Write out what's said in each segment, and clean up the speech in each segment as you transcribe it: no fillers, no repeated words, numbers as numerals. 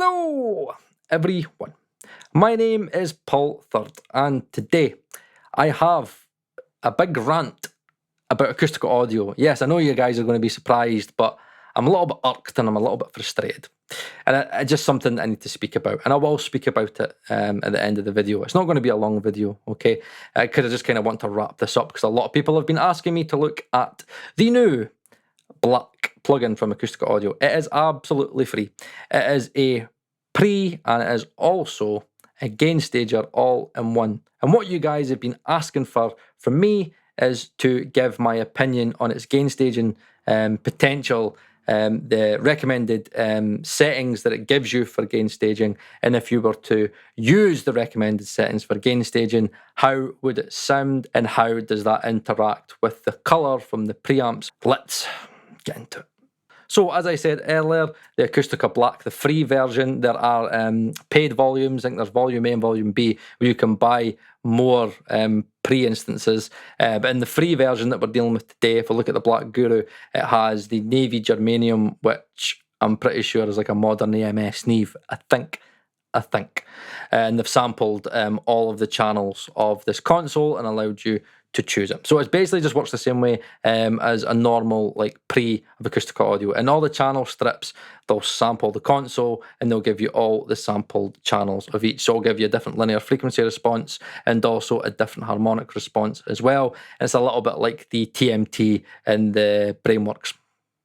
Hello, everyone. My name is Paul Third, and today I have a big rant about acoustical audio. Yes, I know you guys are going to be surprised, but I'm a little bit irked and I'm a little bit frustrated. And it's just something I need to speak about, and I will speak about it at the end of the video. It's not going to be a long video, okay? Because I just kind of want to wrap this up, because a lot of people have been asking me to look at the new Black plugin from Acustica Audio. It is absolutely free. It is a pre and it is also a gain stager all in one. And what you guys have been asking for from me is to give my opinion on its gain staging potential, the recommended settings that it gives you for gain staging, and if you were to use the recommended settings for gain staging, how would it sound and how does that interact with the colour from the preamps? Let's get into it. So, as I said earlier, the Acustica Black, the free version, there are paid volumes. I think there's volume A and volume B, where you can buy more pre-instances. But in the free version that we're dealing with today, if we look at the Black Guru, it has the navy germanium, which I'm pretty sure is like a modern AMS Neve, I think. And they've sampled all of the channels of this console and allowed you to choose it. So it basically just works the same way as a normal like pre of Acustica Audio. And all the channel strips, they'll sample the console and they'll give you all the sampled channels of each. So it'll give you a different linear frequency response and also a different harmonic response as well. And it's a little bit like the TMT and the Brainworks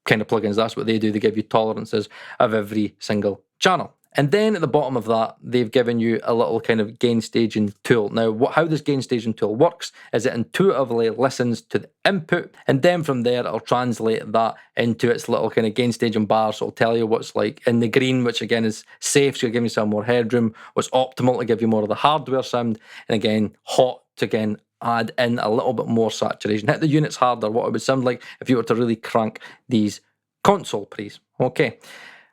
kind of plugins. That's what they do. They give you tolerances of every single channel. And then at the bottom of that, they've given you a little kind of gain staging tool. Now, how this gain staging tool works is it intuitively listens to the input, and then from there, it'll translate that into its little kind of gain staging bar. So it'll tell you what's like in the green, which again is safe, so you'll give you some more headroom, what's optimal to give you more of the hardware sound, and again, hot to again add in a little bit more saturation. Hit the units harder, what it would sound like if you were to really crank these console pre's. Okay.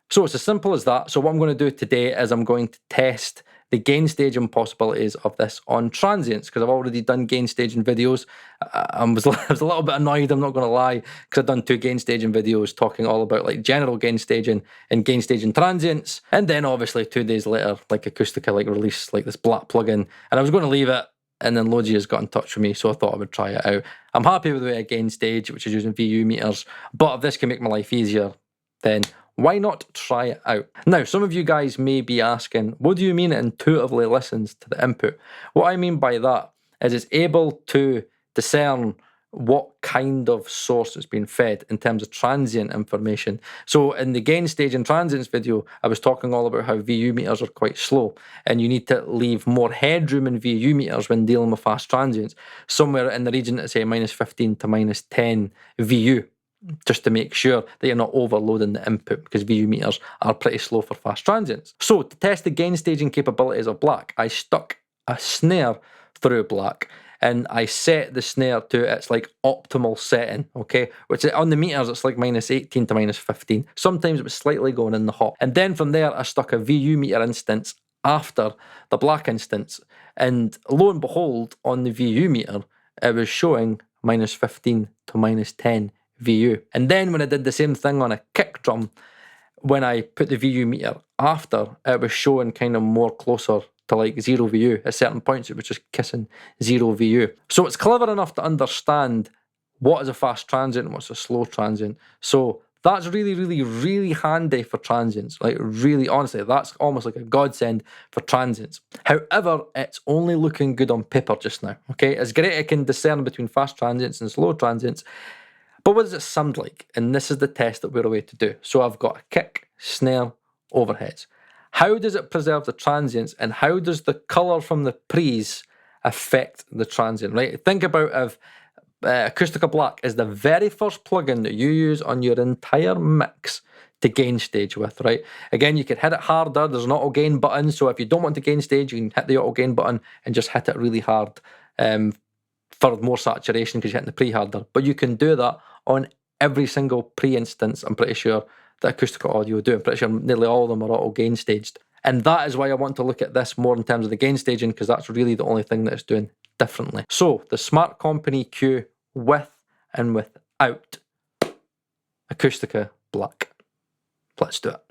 So it's as simple as that. So what I'm going to do today is I'm going to test the gain staging possibilities of this on transients, because I've already done gain staging videos. I was a little bit annoyed, I'm not going to lie, because I've done 2 gain staging videos talking all about like general gain staging and gain staging transients. And then obviously 2 days later, like Acustica like released like this Black plugin, and I was going to leave it, and then Logi has got in touch with me, so I thought I would try it out. I'm happy with the way I gain stage, which is using VU meters, but if this can make my life easier, then why not try it out? Now, some of you guys may be asking, what do you mean it intuitively listens to the input? What I mean by that is it's able to discern what kind of source is being fed in terms of transient information. So in the gain stage and transients video, I was talking all about how VU meters are quite slow, and you need to leave more headroom in VU meters when dealing with fast transients, somewhere in the region of say -15 to -10 VU, just to make sure that you're not overloading the input, because VU meters are pretty slow for fast transients. So to test the gain staging capabilities of Black, I stuck a snare through Black and I set the snare to its like optimal setting, okay, which on the meters it's like -18 to -15. Sometimes it was slightly going in the hot. And then from there I stuck a VU meter instance after the Black instance, and lo and behold, on the VU meter it was showing -15 to -10 VU. And then when I did the same thing on a kick drum, when I put the VU meter after, it was showing kind of more closer to like 0 VU. At certain points it was just kissing 0 VU. So it's clever enough to understand what is a fast transient and what's a slow transient. So that's really handy for transients. Like really, honestly, that's almost like a godsend for transients. However, it's only looking good on paper just now, okay? It's great it can discern between fast transients and slow transients, but what does it sound like? And this is the test that we're away to do. So I've got a kick, snare, overheads. How does it preserve the transients, and how does the colour from the pre's affect the transient, right? Think about if Acustica Black is the very first plugin that you use on your entire mix to gain stage with, right? Again, you could hit it harder. There's an auto gain button, so if you don't want to gain stage, you can hit the auto gain button and just hit it really hard for more saturation because you're hitting the pre harder. But you can do that on every single pre-instance, I'm pretty sure, that Acustica Audio do. I'm pretty sure nearly all of them are auto gain staged. And that is why I want to look at this more in terms of the gain staging, because that's really the only thing that it's doing differently. So the Smart Company EQ with and without Acustica Black. Let's do it.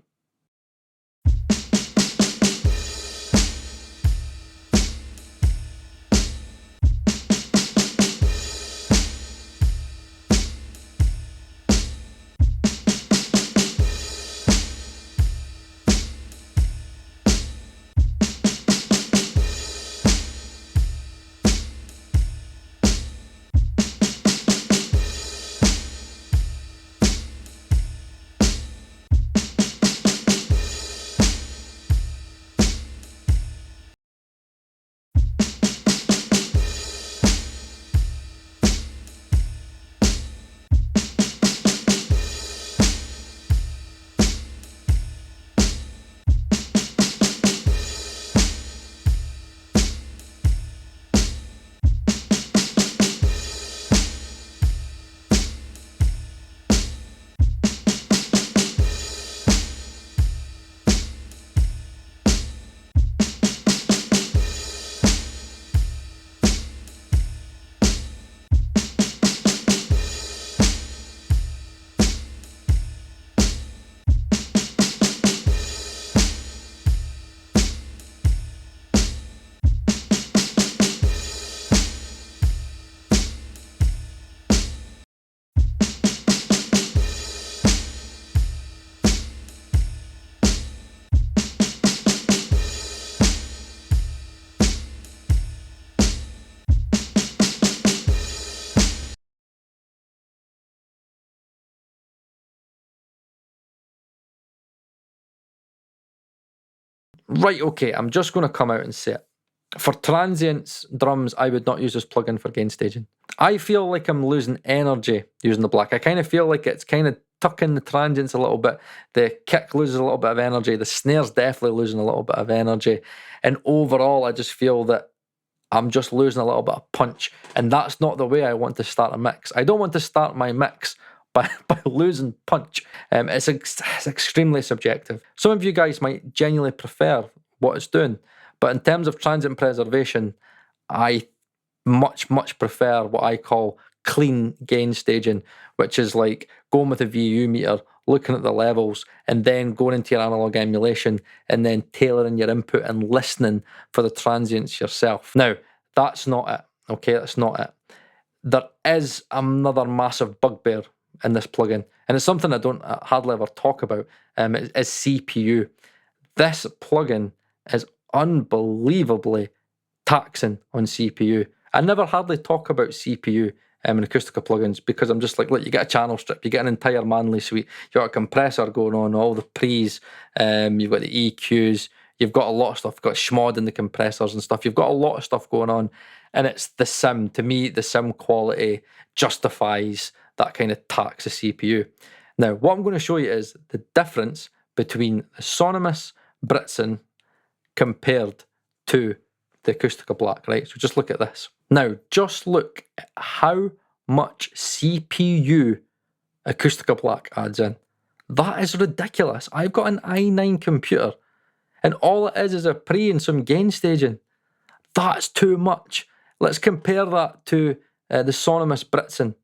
Right, okay, I'm just going to come out and say it. For transients, drums, I would not use this plugin for gain staging. I feel like I'm losing energy using the black. I kind of feel like it's kind of tucking the transients a little bit. The kick loses a little bit of energy. The snare's definitely losing a little bit of energy. And overall, I just feel that I'm just losing a little bit of punch. And that's not the way I want to start a mix. I don't want to start my mix by losing punch. It's extremely subjective. Some of you guys might genuinely prefer what it's doing. But in terms of transient preservation, I much prefer what I call clean gain staging, which is like going with a VU meter, looking at the levels, and then going into your analog emulation, and then tailoring your input and listening for the transients yourself. Now, that's not it, okay? That's not it. There is another massive bugbear in this plugin, and it's something I don't hardly ever talk about, is CPU. This plugin is unbelievably taxing on CPU. I never hardly talk about CPU in Acoustica plugins because I'm just like, look, you get a channel strip, you get an entire manly suite, you've got a compressor going on, all the pre's, you've got the EQs, you've got a lot of stuff, you've got schmod in the compressors and stuff, you've got a lot of stuff going on, and it's the sim. To me, the sim quality justifies that kind of tax of CPU. Now, what I'm going to show you is the difference between the sonimus britson compared to the Acoustica Black, right? So just look at this. Now, just look at how much CPU Acoustica Black adds in. That is ridiculous. I've got an i9 computer, and all it is a pre and some gain staging. That's too much. Let's compare that to the sonimus britson,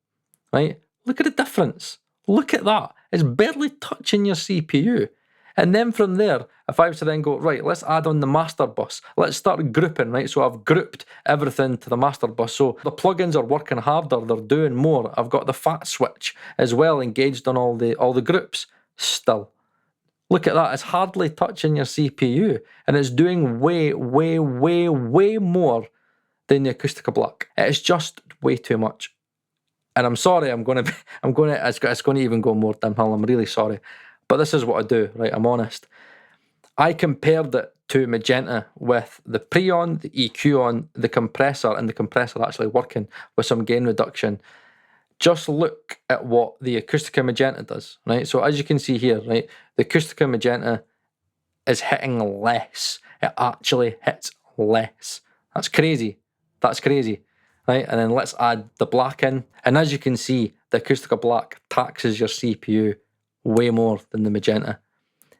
right? Look at the difference. Look at that. It's barely touching your CPU. And then from there, if I was to then go, right, let's add on the master bus. Let's start grouping, right? So I've grouped everything to the master bus. So the plugins are working harder. They're doing more. I've got the fat switch as well engaged on all the groups. Still, look at that. It's hardly touching your CPU. And it's doing way more than the Acoustica Black. It's just way too much. And I'm sorry, it's going to even go more downhill. I'm really sorry. But this is what I do, right? I'm honest. I compared it to Magenta with the pre on, the EQ on, the compressor, and the compressor actually working with some gain reduction. Just look at what the Acoustica Magenta does, right? So as you can see here, right, the Acoustica Magenta is hitting less. It actually hits less. That's crazy. That's crazy, right? And then let's add the black in. And as you can see, the Acoustica Black taxes your CPU way more than the Magenta.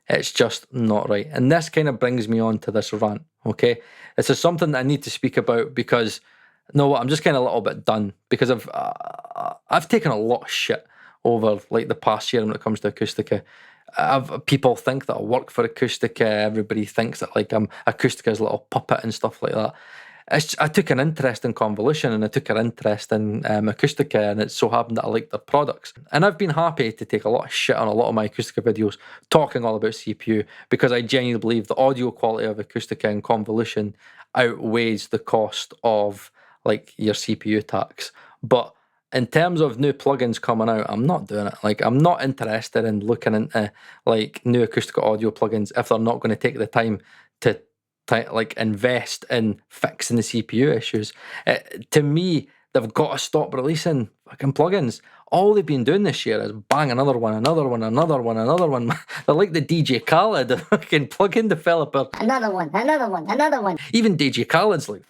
It's just not right. And this kind of brings me on to this rant, okay? This is something that I need to speak about because, you know what, I'm just kind of a little bit done because I've taken a lot of shit over like the past year when it comes to Acoustica. People think that I work for Acoustica. Everybody thinks that like I'm Acoustica's little puppet and stuff like that. I took an interest in Convolution and I took an interest in Acoustica, and it so happened that I liked their products. And I've been happy to take a lot of shit on a lot of my Acoustica videos talking all about CPU because I genuinely believe the audio quality of Acoustica and Convolution outweighs the cost of like your CPU tax. But in terms of new plugins coming out, I'm not doing it. Like, I'm not interested in looking into like new Acoustica audio plugins if they're not going to take the time to like invest in fixing the CPU issues. To me, they've got to stop releasing fucking plugins. All they've been doing this year is bang another one. They're like the DJ Khaled, the fucking plugin developer. Another one. Even DJ Khaled's like,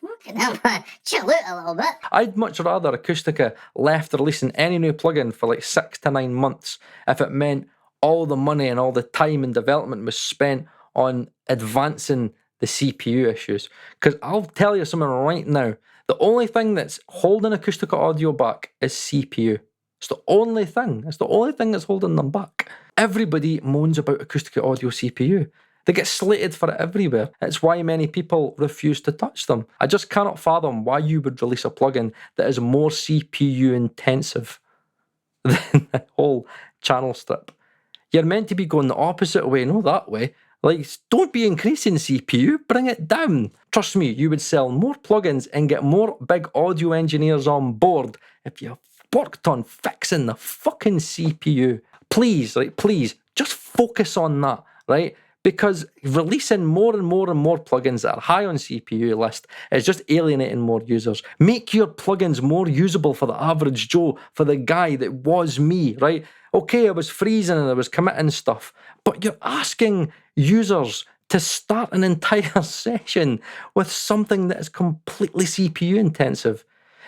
chill out a little bit. I'd much rather Acoustica left releasing any new plugin for like 6 to 9 months if it meant all the money and all the time and development was spent on advancing the CPU issues. Because I'll tell you something right now, the only thing that's holding Acoustica Audio back is CPU. It's the only thing. It's the only thing that's holding them back. Everybody moans about Acoustica Audio CPU. They get slated for it everywhere. It's why many people refuse to touch them. I just cannot fathom why you would release a plugin that is more CPU intensive than the whole channel strip. You're meant to be going the opposite way, not that way. Like, don't be increasing CPU, bring it down. Trust me, you would sell more plugins and get more big audio engineers on board if you worked on fixing the fucking CPU. Please, right, please, just focus on that, right? because releasing more and more and more plugins that are high on CPU list is just alienating more users. Make your plugins more usable for the average Joe, for the guy that was me, right? Okay, I was freezing and I was committing stuff, but you're asking users to start an entire session with something that is completely CPU intensive.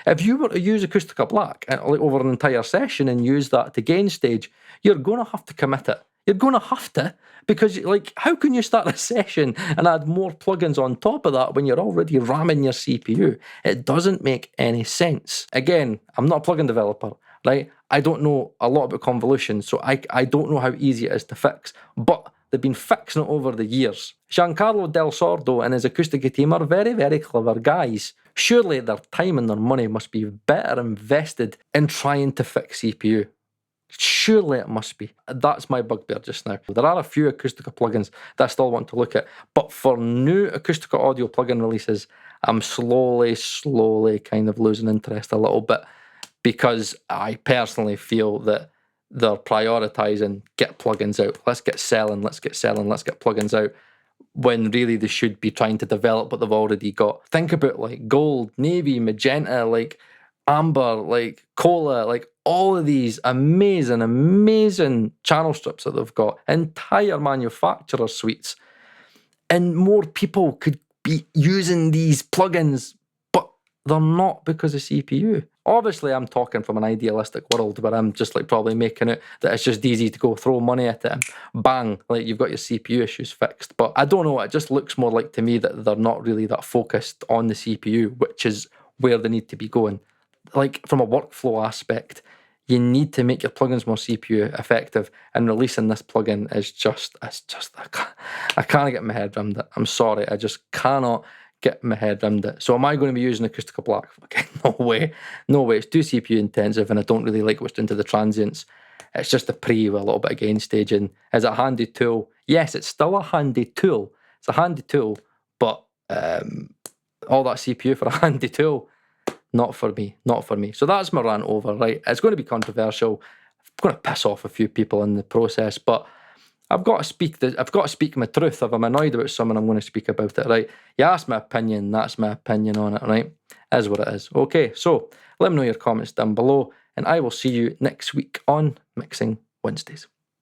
If you were to use ACUSTICA Black over an entire session and use that to gain stage, you're going to have to commit it. You're going to have to, because like, how can you start a session and add more plugins on top of that when you're already ramming your CPU? It doesn't make any sense. Again, I'm not a plugin developer, right? I don't know a lot about convolution, so I don't know how easy it is to fix, but they've been fixing it over the years. Giancarlo Del Sordo and his Acustica team are very, very clever guys. Surely their time and their money must be better invested in trying to fix CPU. Surely it must be. That's my bugbear just now. There are a few Acustica plugins that I still want to look at, but for new Acustica audio plugin releases, I'm slowly kind of losing interest a little bit, because I personally feel that they're prioritizing get plugins out. Let's get selling, let's get plugins out, when really they should be trying to develop what they've already got. Think about like gold, navy, magenta, like amber, like cola, like all of these amazing channel strips that they've got, entire manufacturer suites, and more people could be using these plugins, but they're not because of CPU. Obviously, I'm talking from an idealistic world where I'm just like probably making it that it's just easy to go throw money at it and bang, like you've got your CPU issues fixed. But I don't know, it just looks more like to me that they're not really that focused on the CPU, which is where they need to be going. Like from a workflow aspect, you need to make your plugins more CPU effective, and releasing this plugin is just I can't get my head around it. I'm sorry, I just cannot get my head around it. So am I going to be using ACUSTICA Black? Okay, no way. It's too CPU intensive, and I don't really like what's into the transients. It's just a pre with a little bit of gain staging. Is it a handy tool? Yes, it's still a handy tool. It's a handy tool, but all that CPU for a handy tool, not for me, not for me. So that's my rant over, right? It's going to be controversial. I'm going to piss off a few people in the process, but I've got to speak my truth. If I'm annoyed about something, I'm going to speak about it, right? You asked my opinion, that's my opinion on it, right? Is what it is. Okay, so let me know your comments down below, and I will see you next week on Mixing Wednesdays.